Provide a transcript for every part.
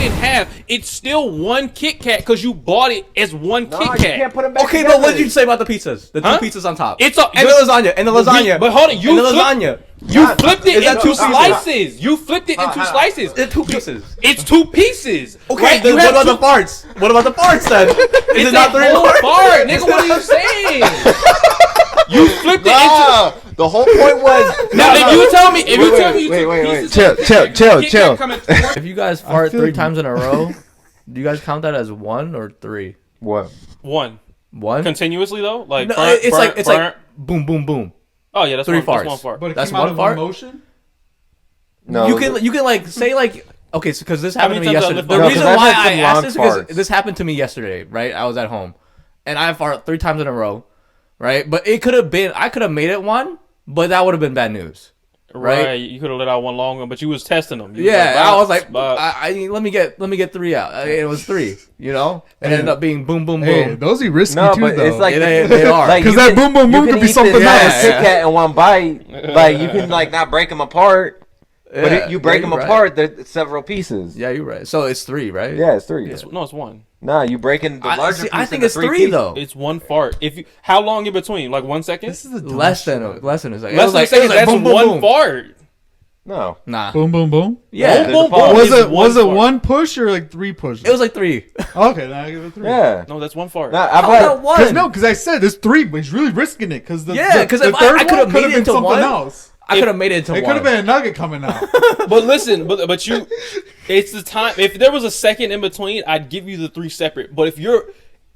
in half, it's still one Kit Kat because you bought it as one Kit Kat. You can't put them back Okay, together. but what did you say about the pizzas? The two pizzas on top. It's a, and the lasagna. And the lasagna. But hold on, you and the lasagna. You flipped it Is that into two pieces? slices. You flipped it into slices. It's two pieces. It's 2 pieces. Okay, right? then You what have about the farts? What about the farts then? Is It's it not that 3 whole parts? part, nigga. What are you saying? You flipped it Nah, the whole point was. into. Now, if you tell me, you took wait. pieces Chill, of chill, Kit chill, Kat chill. coming forth- If you guys fart feel 3 you. times in a row, do you guys count that as 1 or 3? What? One 1? continuously though, like No, burnt, it's burnt, like burnt. boom, boom, boom. Oh yeah, that's 3 one, that's farts. one fart. But it That's came out one of fart? one motion? No. You can like say like okay, so because this happened to me many times I yesterday. lift The my- reason No, 'cause why I've had I some asked long this because farts. this happened to me yesterday. Right, I was at home, and I farted 3 times in a row. Right, but it could have been I could have made it 1, but that would have been bad news. Right. Right. You could have let out one longer, but you was testing them. You Yeah, I was like, box. I let me get 3 out. It was 3, you know. It ended up being boom, boom, Hey, boom. those are risky No, too, but though. it's like They are. like, 'Cause you that can- boom, boom, you boom can could be eat something this else. Kit Kat in one bite. Like you can like not break them apart, but Yeah, you break yeah, them you're right. apart. They're several pieces. Yeah, you're right. So it's 3, right? Yeah, it's 3. No, it's one. Nah, you breaking the larger piece. I think into it's 3 3 pieces. though. It's one fart. If you, how long in between? Like 1 second? This is a dumb Less shit. than a second. It Less was than like, a second. it was like That's boom, boom, one boom. fart. No. Nah. Boom, boom, boom. Yeah. Boom, boom, pause. boom. Was is it was it fart. 1 push or like 3 pushes? It was like 3. Okay, then I give it 3. Yeah. No, that's one fart. Nah, I've How had, about 1? Because no, because I said there's 3, but he's really risking it. Because Yeah, 'cause the if I third could've one made could've it been into something 1. else. I could have made it into It 1. could have been a nugget coming out. But listen, but you, it's the time. If there was a second in between, I'd give you the 3 separate. But if you're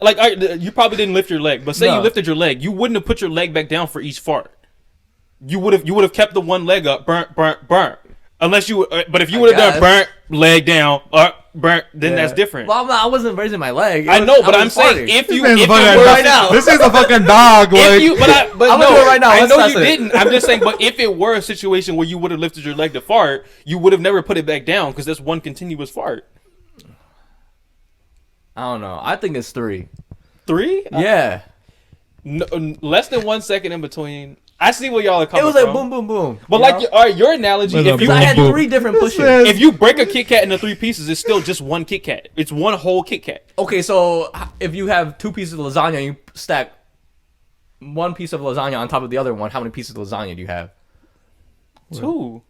like, you probably didn't lift your leg. But say No. you lifted your leg, you wouldn't have put your leg back down for each fart. You would have kept the one leg up, burnt. Unless you, but if you would have done guess. burnt leg down, burnt, then that's different. Well, I wasn't raising my leg. I know, but was I'm saying farting. if This you, man's if fucking it were right now. This is a fucking dog. Like, If you, but I'm no, gonna do it right now. I Let's know test you it. didn't. I'm just saying, but if it were a situation where you would have lifted your leg to fart, you would have never put it back down because that's one continuous fart. I don't know. I think it's 3. 3? Yeah. No, less than 1 second in between. I see where y'all are coming It was from. like boom, boom, boom. But you like, know? all right, your analogy, With if a you I boom, had boom. 3 different pushes. says- if you break a Kit Kat into 3 pieces, it's still just one Kit Kat. It's one whole Kit Kat. Okay, so if you have 2 pieces of lasagna and you stack 1 piece of lasagna on top of the other one, how many pieces of lasagna do you have? 2.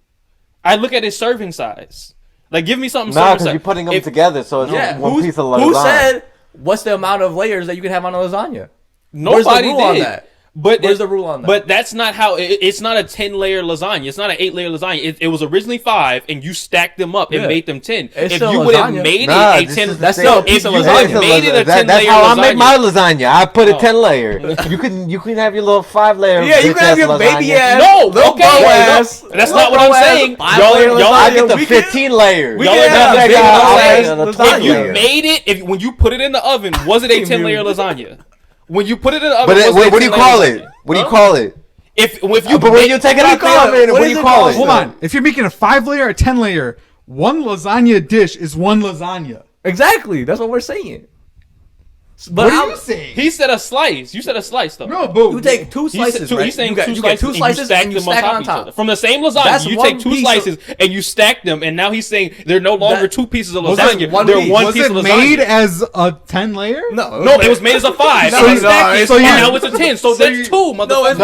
I look at his serving size. Like, give me something. nah, serving because size. you're putting them If- together, so it's Yeah. one piece of Who lasagna. said what's the amount of layers that you can have on a lasagna? Nobody Where's the rule did. on that? But Where's the rule on that? But that's not how. It's not a 10-layer lasagna. It's not an 8-layer lasagna. It was originally 5, and you stacked them up and Yeah. made them 10. It's if still you would have lasagna. made Nah, it a this 10, is the That's same. still a if piece you of would lasagna. have made it a 10-layer That's how I make lasagna. my lasagna. I put a Oh. 10-layer. You can have your little 5-layer. Yeah, you can have your baby ass. No, little okay, bow no, ass, that's little not what I'm bow ass, saying. 5-layer Y'all- lasagna. I get the We can- 15 layers. we Y'all can are have not big saying bow I'm ass saying lasagna. if you made it, when you put it in the oven, was it a 10-layer lasagna? When you put it in the oven, But was it a what do you 10-layer call lasagna? it? What do you Huh? call it? If you But when you take it out the oven, what do you call it? hold on. If you're making a 5-layer or 10-layer, one lasagna dish is one lasagna. Exactly. That's what we're saying. But What are I'm- you saying? He said a slice. You said a slice though. No, boo. You take 2 He said slices, two, right? He's saying you get 2 2 slices, slices and and you you stack stack them on on top of each top. other. From the same lasagna, That's you one take 2 piece slices and you stack them, and now he's saying they're no longer That- 2 pieces of Was that lasagna. one They're piece? one Was piece it of lasagna. made as a 10-layer? No, it was made as a 5. No, So he no, stacked it, so and you- now it's a 10. So that's 2, motherfucker. it's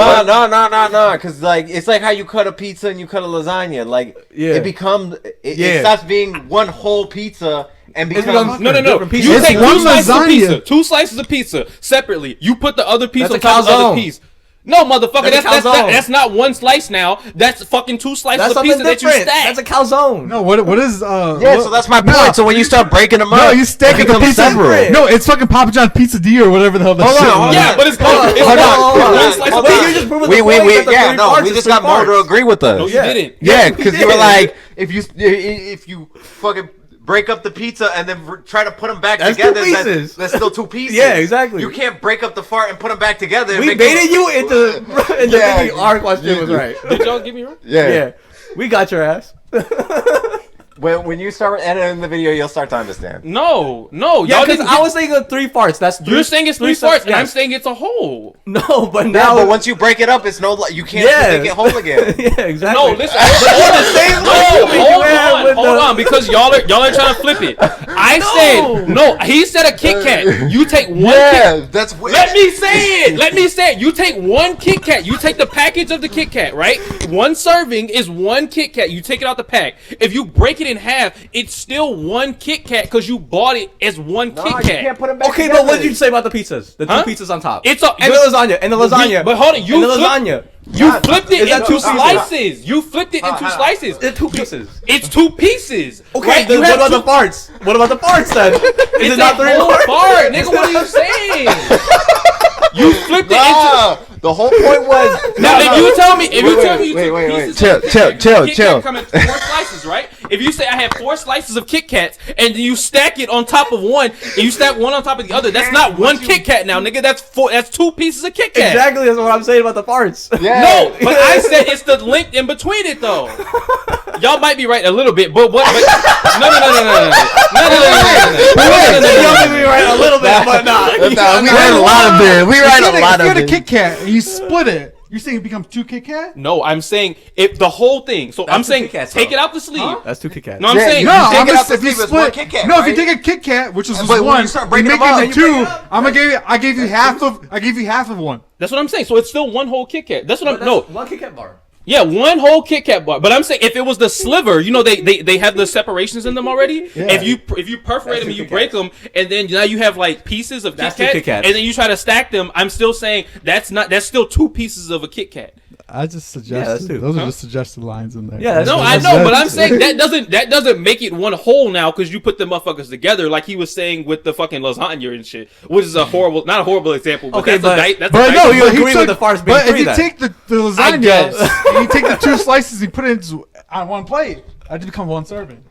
No, because like it's like how you cut a pizza and you cut a lasagna. Like Yeah. it becomes, Yeah. it stops being one whole pizza and becomes. becomes- No. Different pieces. You It's take one 2 slices of lasagna. pizza. 2 slices of pizza separately. You put the other piece That's on a top of the other calzone. piece. No, motherfucker, That's a that's calzone. that's not one slice now. That's fucking 2 slices That's of something pizza that you different. stack. That's a calzone. No, what is Yeah, so that's my point. No. So when you start breaking them up, No, you stack it it the becomes pizza. separate. No, it's fucking Papa John's Pizza or whatever the hell that Hold shit on, hold was. on. Yeah, but it's Hold on, it's hold one- on, hold on. one slice of Hold on. pizza. You're just proving We the point that the yeah, 3 no, parts we is just 3 got Mo to parts. agree with us. No, you Yeah. didn't. Yeah, we because you did. were like, if you fucking break up the pizza and then try to put them back That's together, 2 pieces. that's still 2 pieces. Yeah, exactly. You can't break up the fart and put them back together. and We make baited them- you into Yeah, thinking our question was right. Did y'all get me right? Yeah. Yeah. We got your ass. When you start editing the video, you'll start to understand. No, Yeah, y'all because didn't I was thinking of 3 farts. That's You're saying it's 3 steps, farts, and I'm yes. saying it's a whole. No, but Yeah, now but once you break it up, it's you can't Yeah. make it whole again. yeah, exactly. No, listen. Hold on, because y'all are trying to flip it. I said no. He said a Kit Kat. You take one. Yeah, that's weird. Let me say it. You take one Kit Kat. You take the package of the Kit Kat, right? One serving is one Kit Kat. You take it out the pack. If you break it in half, it's still one Kit Kat because you bought it as one Kit You Kat. can't put them back Okay, together. but what did you say about the pizzas? The 2 Huh? pizzas on top. It's a- and the lasagna. And the lasagna. But hold on, and the lasagna. You flipped it Is that into 2 pieces? slices. You flipped it into slices. It's 2 pieces. It's 2 pieces. Okay, right? then You what have about two- the farts? What about the farts then? Is It's it not a 3 whole farts? fart, nigga. What are you saying? You flipped it into. Nah, the whole point was. Now, if you tell me, you wait, took pieces chill, of Kit chill, Kat, chill, Kit chill. Kat come in 4 slices, right? If you say I have 4 slices of Kit Kats and you stack it on top of one, and you stack one on top of the other, that's not one Kit Kat now, nigga. That's 4. That's 2 pieces of Kit Kat. Exactly, that's what I'm saying about the farts. Yeah. No, but I said it's the link in between it though. Y'all might be right a little bit, but what? No. You don't think we right a little bit, but not. Nah, we write a lot of it. We write a lot If you of had a it. Kit Kat and you split it, you're saying it becomes 2 Kit Kat? No, I'm saying if the whole thing. So I'm two saying Kit Kats, take though. it out the sleeve. That's 2 Kit Kats. No, I'm Yeah, saying you No, take I'm it just out the if you sleeve, it's one split. Kit Kat, No, if you right? take a Kit Kat, which is just But when one, you start you breaking make them up, it then into you 2. break it up. I gave you half of one. that's what I'm saying. So it's still one whole Kit Kat. That's what I'm. But No, that's 1 Kit Kat bar. yeah, one whole Kit Kat bar. But I'm saying if it was the sliver, you know they have the separations in them already. Yeah. If you perforate them and two you Kit break them, and then now you have like pieces of That's Kit two Kat, Kit Kats. and then you try to stack them. I'm still saying that's still 2 pieces of a Kit Kat. I just that's suggested. two. Those Huh? are just suggested lines in there. Yeah, that's No, what I know, but I'm saying that doesn't make it one whole now because you put the motherfuckers together like he was saying with the fucking lasagna and shit, which is not a horrible example. But Okay, but- that's But a no, you but he agree with took- the farts being But 3 if you then. take the lasagna, guess. and you take the 2 slices, you put it into on one plate. That just become 1 serving.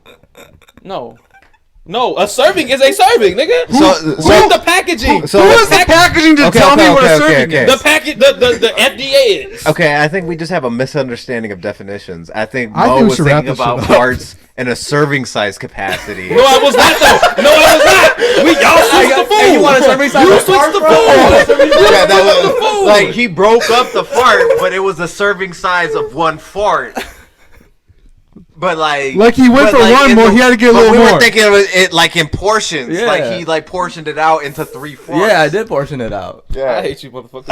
No, a serving is a serving, nigga. So- Read the packaging. Who is the packaging to Okay, tell okay, me what a okay, serving okay, is? The packet, the FDA is. Okay, I think we just have a misunderstanding of definitions. I think I Mo think we was should wrap thinking this about shit up. parts in a serving size capacity. No, I was not though. No, I was not. Y'all switched the food. Hey, you want a serving size? You of switched farts, the bro? food. Yeah, that the food. was like he broke up the fart, but it was a serving size of 1 fart. But Like he went but for one in more, he had to get a but little we more. were thinking of it like in portions. Yeah. Like he like portioned it out into 3 farts. Yeah, I did portion it out. I Yeah. hate you, motherfucker.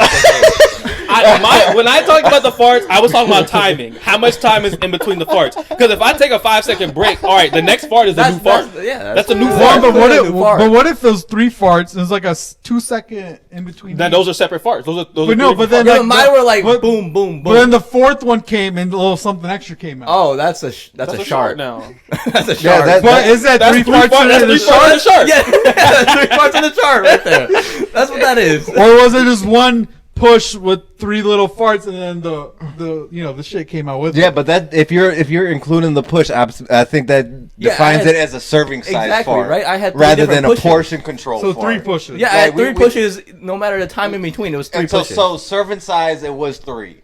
When I talked about the farts, I was talking about timing. How much time is in between the farts? Because if I take a 5-second break, all right, the next fart is a new fart. That's a new Well, fart. but what New if? fart. But what if those 3 farts? There's like a 2-second in between. Then those are separate farts. Those are But no, three but then farts. Yeah, like, but mine were like but- boom, boom, boom. But then the 4th one came and a little something extra came out. Oh, that's a That's a shard. now. That's a Yeah, shard. that- But is that That's 3 three farts farts. in That's the 3 farts in the shard? shark. yeah, that's 3 parts of the chart right there. That's what that is. Or was it just one push with 3 little farts and then the shit came out with Yeah, it? but that if you're including the push, I think that Yeah, defines I had- it as a serving size Exactly, fart, right? I had 3 rather different than a pushes. portion control. So fart. 3 pushes. Yeah, I Like, had 3 we- pushes. No matter the time in between, it was 3 And so, pushes. so serving size, it was 3.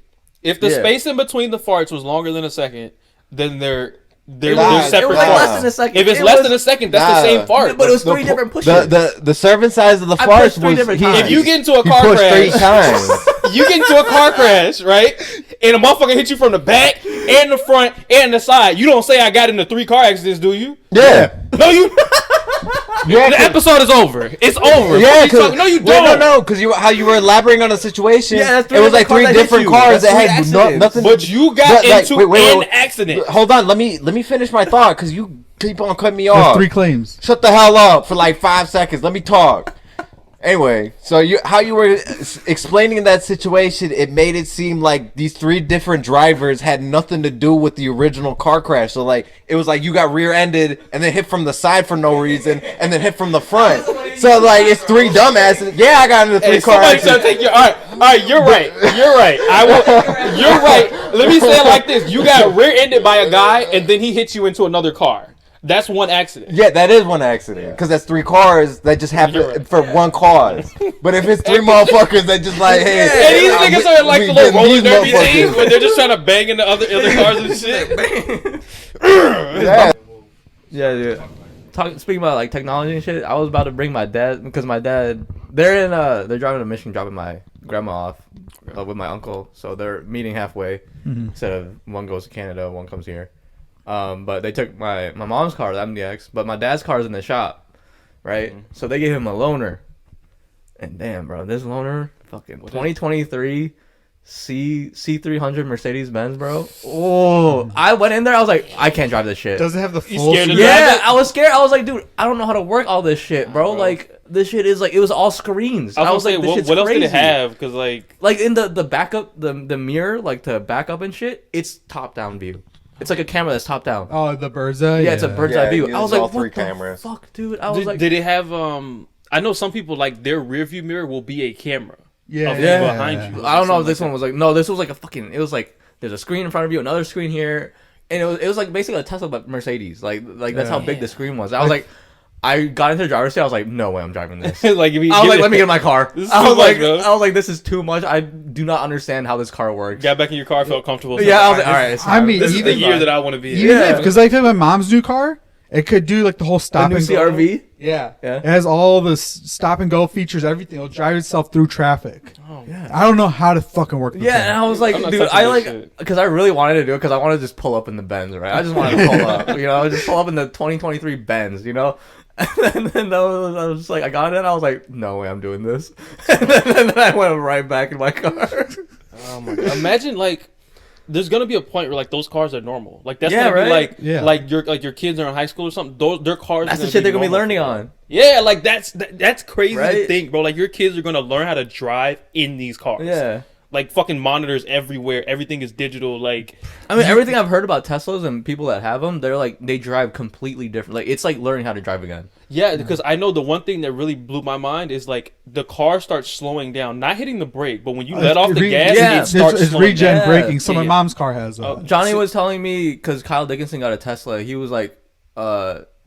If the Yeah. space in between the farts was longer than a second, then they're Nah, separate it was like farts. less than a second. If it's It less was- than a second, that's the Nah. same fart. but it was The 3 pu- different pushes. The serving size of the I farts pushed 3 was different he- times. If you get into a he car pushed 3 crash, times. you get into a car crash, right? And a motherfucker hit you from the back and the front and the side. You don't say I got into 3 car accidents, do you? Yeah. No, you. Yeah, The episode is over. It's over. Yeah, What you talking- no, you don't. No, because how you were elaborating on a situation. Yeah, that's 3 it was like different 3 cars that different hit you. cars That's that 3 had accidents. nothing. But you got Like, into wait, an accident. Hold on, let me finish my thought because you keep on cutting me There's off. 3 claims. Shut the hell up for like 5 seconds. Let me talk. Anyway, so how you were explaining that situation, it made it seem like these 3 different drivers had nothing to do with the original car crash. So like it was like you got rear-ended and then hit from the side for no reason and then hit from the front. So like it's 3 dumbasses. Yeah, I got into 3 Hey, car somebody trying to accidents. take your. All right. You're right. You're right. You're right. Let me say it like this: you got rear-ended by a guy, and then he hit you into another car. That's one accident. Yeah, that is one accident because that's 3 cars that just You're happen right. for one cause. But if it's 3 motherfuckers that just like, hey, And these niggas are like we the little getting roller these derby motherfuckers. things where they're just trying to bang into other cars and shit. Yeah. Yeah, dude. Speaking about like technology and shit, I was about to bring my dad because my dad they're driving to Michigan, dropping my grandma off with my uncle, so they're meeting halfway instead of one goes to Canada, one comes here. But they took my mom's car, the MDX, but my dad's car is in the shop, right? So they gave him a loaner, and damn, bro, this loaner, fucking 2023 C300 Mercedes Benz, bro. Oh, I went in there, I was like, I can't drive this shit. Does it have the You full? scared to screen? drive Yeah, it? I was scared. I was like, dude, I don't know how to work all this shit, bro. Like, this shit is like, it was all screens. I was like, gonna this say, shit's what else did it crazy. have? Because Like in the backup, the mirror, like to back up and shit, it's top down view. It's like a camera that's top down. Oh, the bird's eye. Yeah, it's a bird's Yeah, eye it view. I uses was like, all what three the cameras. fuck, dude? I was like, did it have? I know some people like their rear view mirror will be a camera. Yeah, of yeah. behind you. I don't know if this Something one was like, no, this was like a fucking, it was like, there's a screen in front of you, another screen here, and it was like basically a Tesla but Mercedes. Like that's how big the screen was. I was like, I got into the driver's seat, I was like, no way I'm driving this. like if you I was get like, it- let me get in my car. This is I too was much, like, bro. this is too much. I do not understand how this car works. got back in your car, felt comfortable. Yeah, I was like, all right. It's I time. mean, this is the even- year that I want to be. in. Even Yeah. because like my mom's new car, it could do like the whole a stop new and go. CRV. Yeah. Yeah. It has all the stop and go features, everything. It'll drive itself through traffic. Oh, Yeah. I don't know how to fucking work. The Yeah, thing. and I was like, I'm not dude, touching I this like, shit. because I really wanted to do it because I wanted to just pull up in the Benz, right? I just wanted to pull up, you know, just pull up in the 2023 Benz, you know? And then I was just like, I got in, I was like, no way I'm doing this. And then I went right back in my car. Oh my god! Imagine like, there's gonna be a point where like those cars are normal. Like that's Yeah, gonna be right? like, Yeah. like your kids are in high school or something. Those their cars. That's are the shit they're gonna be normal learning for them. on. Yeah, like that's crazy to Right? think, bro. Like your kids are gonna learn how to drive in these cars. Yeah. Like fucking monitors everywhere. Everything is digital. Like I mean, everything I've heard about Teslas and people that have them, they're like, they drive completely different. Like, it's like learning how to drive again. yeah, because I know the one thing that really blew my mind is like the car starts slowing down, not hitting the brake, but when you let off the gas, yeah. it starts it's slowing regen down. Yeah. braking. So Yeah, my yeah. mom's car has. Johnny was telling me, because Kyle Dickinson got a Tesla, he was like,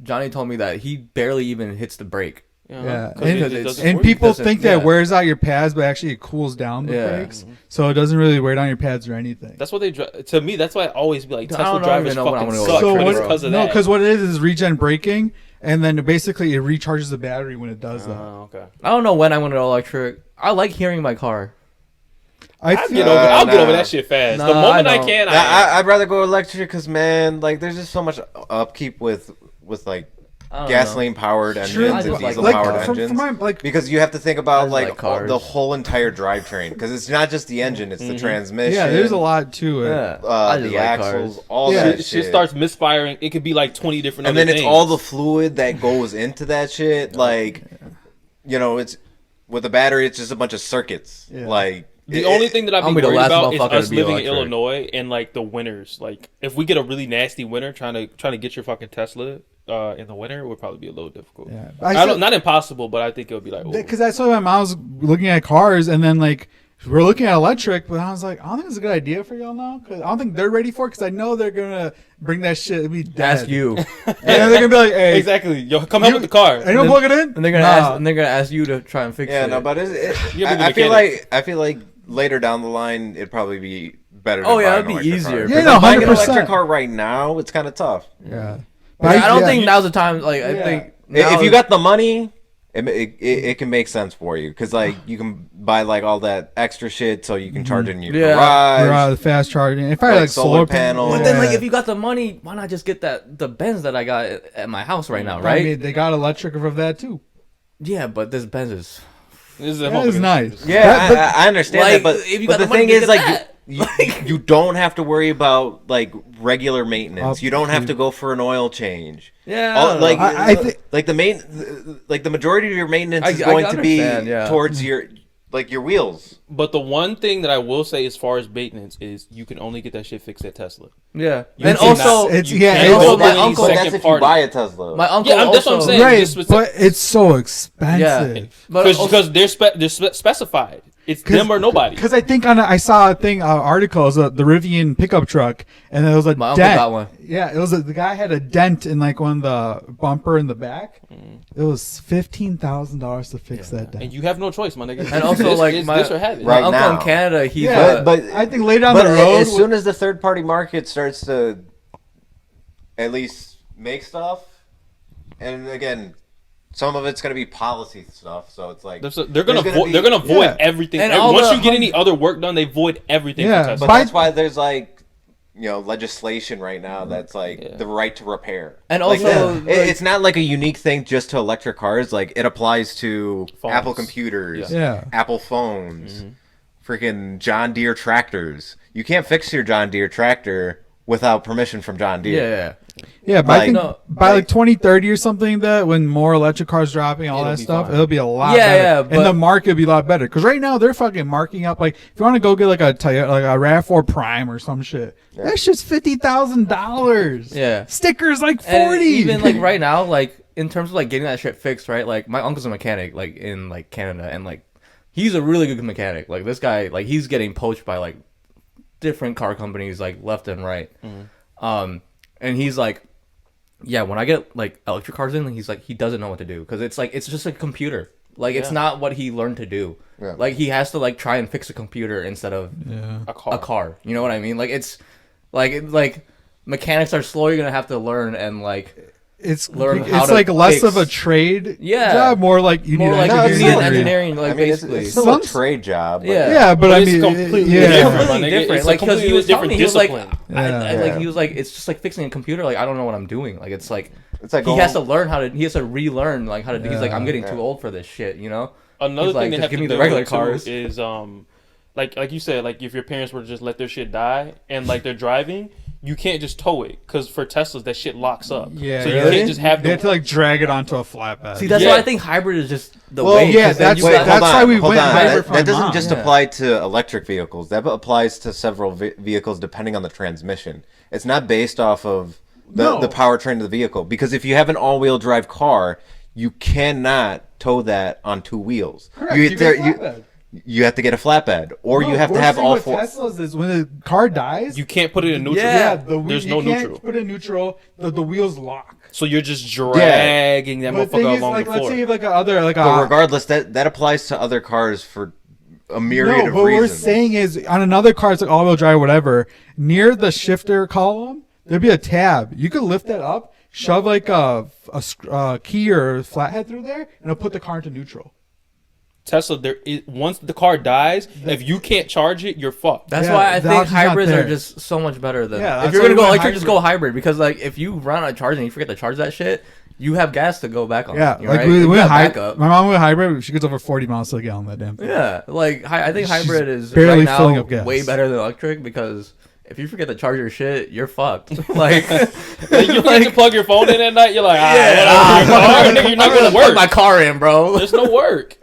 Johnny told me that he barely even hits the brake. Yeah. 'Cause it And- doesn't and work. people doesn't- think that yeah. wears out your pads, but actually it cools down the Yeah. brakes, so it doesn't really wear down your pads or anything. That's what they drive. To me, that's why I always be like I Tesla don't drivers even know when fucking I'm gonna suck. go So electric, It's bro. because of No, that. because what it is regen braking, and then basically it recharges the battery when it does that. Oh, okay. I don't know when I'm gonna go electric. I like hearing my car. I I'll feel get over. I'll get nah. over that shit fast. Nah, the moment I I know. can, I'd rather go electric because man, like there's just so much upkeep with like I don't gasoline powered True, engines I and just like diesel like powered cars. engines. like Because you have to think about I just like like cars. the whole entire drivetrain. Because it's not just the engine; it's the transmission. yeah, there's a lot to it. know. Yeah. I just The like axles, cars. all Yeah. that shit shit. starts misfiring. It could be like 20 different. and other then it's things. all the fluid that goes into that shit. Like, you know, it's with the battery, it's just a bunch of circuits. Yeah. Like The only thing that I'd I'm be gonna be the worried last about is motherfucker us to be living in electric. Illinois and like the winters. Like if we get a really nasty winter, trying to get your fucking Tesla in the winter would probably be a little difficult. Yeah. I don't, not impossible, but I think it would be like, ooh. Because that's why my mom was looking at cars, and then like we're looking at electric, but I was like, I don't think it's a good idea for y'all now, because I don't think they're ready for it, because I know they're gonna bring that shit. It'll be dead. Ask you, and then they're gonna be like, hey, exactly. Yo, come help with the car. Are you gonna plug it in? and they're gonna Nah. ask, and they're gonna ask you to try and fix yeah, it. no, but You gotta be the I feel mechanic. like later down the line, it'd probably be better. To Oh, yeah, buy it'd an be electric easier. Car. Yeah, But no, buying an 100%. electric car right now, it's kind of tough. Yeah. But I don't yeah. think now's the time. Like, I Yeah. think If you got the money, it can make sense for you because like you can buy like all that extra shit so you can charge it in your Yeah. garage. the fast charging. If I had Like like solar solar panels. But then, like, yeah. if you got the money, why not just get the Benz that I got at my house right now, I right? mean, they got electric of that too. Yeah, but this Benz is This is a That is nice. Yeah, That- but- I understand Like, that, but, if you but got the the money, thing get is, like, that. you don't have to worry about like regular maintenance. Up You don't have to- to go for an oil change. yeah. All, like, I thi- like the majority of your maintenance is I going to be understand, yeah. towards your wheels. But the one thing that I will say as far as maintenance is you can only get that shit fixed at Tesla. yeah, You and cannot- also it's- you yeah, can't and go also to my any uncle- But second that's if party. you buy a Tesla. my uncle. Yeah, that's what I'm also- saying. Right, just- but it's so expensive. But Because also- they're specified. It's them or nobody. Because I think I saw a thing, article, it was the Rivian pickup truck, and it was a My uncle dent. got one. Yeah, it was the guy had a dent in like one of the bumper in the back. It was $15,000 to fix that dent. And you have no choice, my nigga. And also, It's- like, it's my, this or have it. my Right uncle in now. Canada, he's Yeah, but I think later down but the road, as soon as the third party market starts to at least make stuff, and again, some of it's gonna be policy stuff. So it's like They're gonna there's they're gonna void yeah. everything. And And all once the you get any other work done, they void everything. Yeah, for Tesla. But By- that's why there's like, legislation right now that's like Yeah. the right to repair. And Like, also, it's not like a unique thing just to electric cars. Like it applies to Phones. Apple computers, Yeah. Apple phones, freaking John Deere tractors. You can't fix your John Deere tractor without permission from John Deere. Yeah. Yeah, but I Like- think No, by like 2030 or something, that when more electric cars dropping, all It'll that be stuff, fine. it'll be a lot Yeah, better. yeah, and but- the market will be a lot better. Because right now they're fucking marking up. Like if you want to go get like a Toyota, like a Rav4 Prime or some shit, that shit's $50,000. Yeah. Stickers like 40. And even like right now, like in terms of like getting that shit fixed, right? Like my uncle's a mechanic, like in like Canada, and like he's a really good mechanic. Like this guy, like he's getting poached by like different car companies, like left and right. And he's like, yeah, when I get like electric cars in, he's like, he doesn't know what to do because it's like it's just a computer. Like it's not what he learned to do. Yeah. Like he has to like try and fix a computer instead of yeah. a car. You know what I mean? Like it's like mechanics are slowly gonna have to learn and like It's learn how it's to like less fix- of a trade Yeah. job, more like you more need like No, you it's need an not. engineering, like I mean, it's, basically. it's still Some- a trade job. But Yeah. Yeah, but I it's mean, completely yeah. different. Completely Like, different. it's a Like because he completely was telling me, different he was like, discipline. Yeah. he was like, it's just like fixing a computer. Like I don't know what I'm doing. Like it's like It's like he has to learn how to. He has to relearn like how to do. He's like, I'm getting Yeah. too old for this shit. You know. Another He's thing like, they just have give to me the deal regular with too cars. is like you said, like if your parents were to just let their shit die and like they're driving, you can't just tow it because for Teslas that shit locks up. Yeah, so you really? can't just have They have to the like drag it onto a flatbed. See, that's Yeah. why I think hybrid is just the Well, way. yeah, 'cause then that's you wait, got- that's why we hold went on. hybrid That, for that doesn't mom. just Yeah. apply to electric vehicles. That applies to several vehicles depending on the transmission. It's not based off of No. the powertrain of the vehicle. Because if you have an all-wheel drive car, you cannot tow that on two wheels. Correct, You, you there- get you, flatbed. you have to get a flatbed, or you No, have to worst have thing all with four. Teslas is when the car dies. you can't put it in neutral. Yeah. There's you no can't neutral. put it in neutral. The wheels lock. So you're just dragging that But the thing motherfucker is, along like, the let's floor. say you have like a other like But a regardless, that applies to other cars for a myriad no. of But what we're reasons. saying is on another car, it's like all-wheel drive, or whatever. Near the shifter column, there'd be a tab. You could lift that up, shove like a key or flathead through there, and it'll put the car into neutral. Tesla, once the car dies, if you can't charge it, you're fucked. That's Yeah, why I the think option's not hybrids are there. just so much better than. Yeah, if that's you're why gonna we go went electric, just go hybrid because like if you run out of charging, you forget to charge that shit. You have gas to go back on. Yeah, you like right? we You went got hybrid. backup. My mom went hybrid. She gets over 40 miles to the gallon. That damn thing. Yeah, like I think She's hybrid is barely right now filling up gas. way better than electric because if you forget to charge your shit, you're fucked. Like, Like, you can just plug your phone in at night. You're like, yeah, whatever, you're not I'm gonna plug work. my car in, bro. There's no work.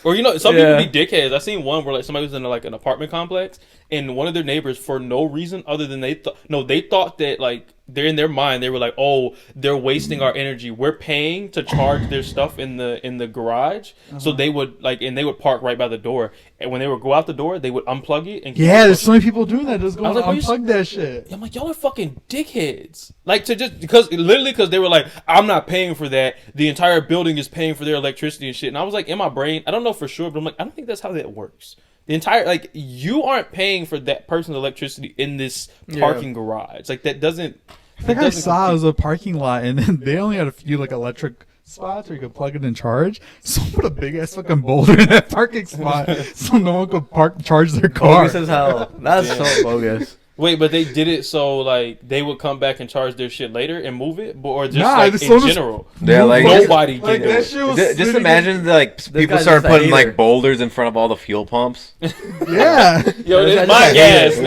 Or some Yeah. people be dickheads. I seen one where like somebody was in like an apartment complex and one of their neighbors for no reason other than they thought that like they're in their mind they were like, oh, they're wasting our energy. We're paying to charge their stuff in the garage. So they would they would park right by the door. And when they would go out the door, they would unplug it and keep Yeah, it there's pushing. so many people doing that. Just I going was to like, what unplug that shit. I'm like, y'all are fucking dickheads. Like to just because they were like, I'm not paying for that. The entire building is paying for their electricity and shit. And I was like, in my brain, I don't know for sure, but I'm like, I don't think that's how that works. The entire you aren't paying for that person's electricity in this parking garage. Like that doesn't. I think I saw it was a parking lot, and then they only had a few like electric spots where you could plug it and charge. Someone put a big ass fucking boulder in that parking spot so no one could charge their car. Bogus as hell. That's so bogus. Wait, but they did it so like they would come back and charge their shit later and move it, or just Nah, like this in one was- general. Yeah, like Nobody like did that it. shit was Just sitting imagine like people guy's started just a putting hater. like boulders in front of all the fuel pumps. in- Yeah. Yo, This it's guy's my just a gas. hater. Nigga,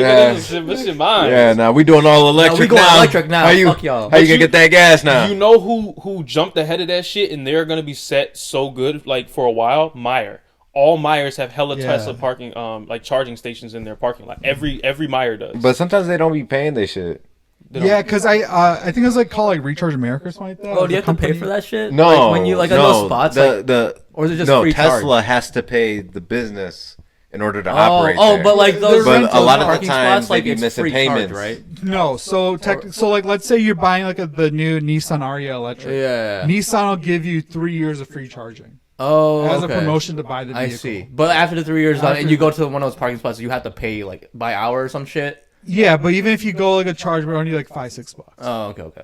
Yeah. this shit mine. Yeah, now we doing all electric. we going now. electric now. How you, Fuck y'all. How you But gonna you- get that gas now? You know who jumped ahead of that shit and they're gonna be set so good like for a while? Meyer. All Myers have hella Yeah. Tesla parking like charging stations in their parking lot. Every Meyer does. But sometimes they don't be paying they shit. They don't- Yeah, because I think it was like called like Recharge America or something like that. Oh, It do you was have a to pay company- for that shit? No, like, when you like in those spots, like, the or is it just no free Tesla charge? has to pay the business in order to operate. Oh, there. but like those But rentals, a lot of the parking times spots, like they be it's missing free payments. charge, right? No, so so like let's say you're buying like the new Nissan Ariya electric. Yeah. Nissan will give you 3 years of free charging Oh, as okay. a promotion to buy the vehicle. I see. But after the 3 years done, and After- you go to one of those parking spots, you have to pay like by hour or some shit. Yeah, but even if you go like a charge, we're only like $5-6. Oh, okay.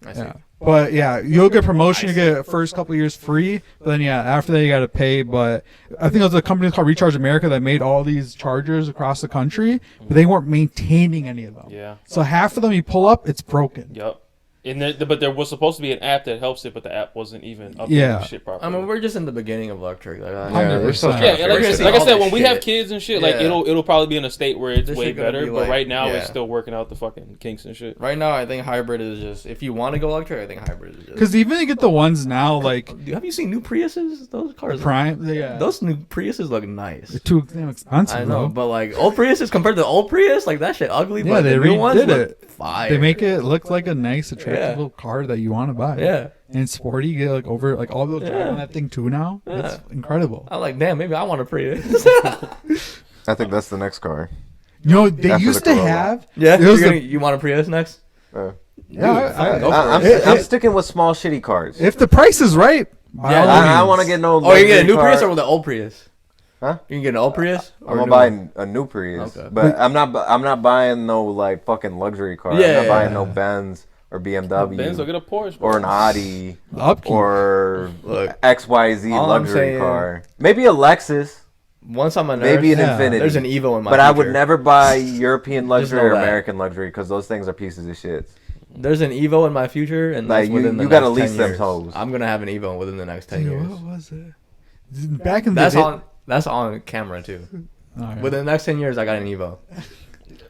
I see. Yeah. But yeah, you'll get promotion. You get first couple years free, but then yeah, after that you got to pay. But I think it was a company called Recharge America that made all these chargers across the country, but they weren't maintaining any of them. Yeah. So half of them you pull up, it's broken. Yep. And but there was supposed to be an app that helps it, but the app wasn't even updating Yeah. the shit properly. I mean, we're just in the beginning of electric. Like, they're still 100%. trying Yeah, to like, figure gonna it see like I all said, this when we have shit. kids and shit, like Yeah. it'll probably be in a state where it's This way shit gonna better. be But like- right now, it's yeah. still working out the fucking kinks and shit. right now, I think hybrid is just. If you want to go electric, I think hybrid is just. Because even you get the ones now like Dude, have you seen new Priuses? Those cars. Prime, yeah, Those new Priuses look nice. they're too damn expensive. I know, though. but like old Priuses compared to the old Prius, like that shit ugly. Yeah, but they the new ones redid look it. fire. They make it look like a nice, attractive Yeah. little car that you want to buy. Yeah. And sporty, you get like over like all the drive Yeah. on that thing too now. It's incredible. I'm like, damn, maybe I want a Prius. I think that's the next car. You know, they After used the to Corolla. have. yeah, It was you want a Prius next? Uh, Yeah, fucking go for I'm, it. I'm sticking with small shitty cars. if the price is right. by Yeah, all I means. want to get no. Oh, you get a luxury new Prius car. or the old Prius? Huh? You can get an old Prius. I'm or gonna new buy one? a new Prius, Okay. but I'm not buying no like fucking luxury car. I'm Yeah, not yeah, buying yeah. no Benz or BMW Benz will get a Porsche, bro. or an Audi The upkeep. or Look, XYZ all I'm luxury saying- maybe maybe a Lexus, once I'm a nurse, maybe an Yeah. Infinity. there's an Evo in my but I would future. never buy European luxury know or that. American luxury because those things are pieces of shit. There's an Evo in my future, and Like, that's within the you gotta next 10 lease them years. hoes. I'm gonna have an Evo within the next 10 Dude, years. what was it? Back in the That's day. on camera too. Okay. Within the next 10 years, I got an Evo.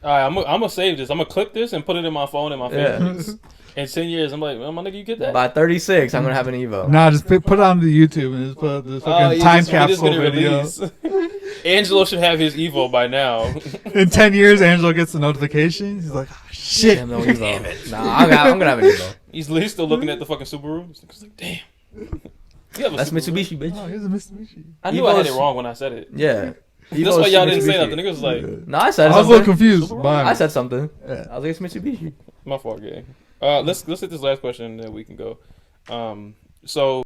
All right, I'm gonna save this. I'm gonna clip this and put it in my phone and my Yeah. favorites. In 10 years, I'm like, well, my nigga, you get that? By 36, I'm gonna have an Evo. Nah, just put it on the YouTube and just put the fucking time capsule video. Angelo should have his Evo by now. In 10 years, Angelo gets the notification. He's like, oh, shit. Damn, no Evo. Nah, I'm gonna have an Evo. He's still looking at the fucking Subaru. He's like, damn. You have a That's Subaru? Mitsubishi, bitch. Oh, here's a Mitsubishi. I knew I had it Evo's- wrong when I said it. Yeah. That's Evo's why y'all didn't say Mitsubishi. nothing. Niggas was like, No, I said I was a little something. confused. By I said something. Yeah. I was like, it's Mitsubishi. my fault, gang. Let's hit this last question and then we can go. So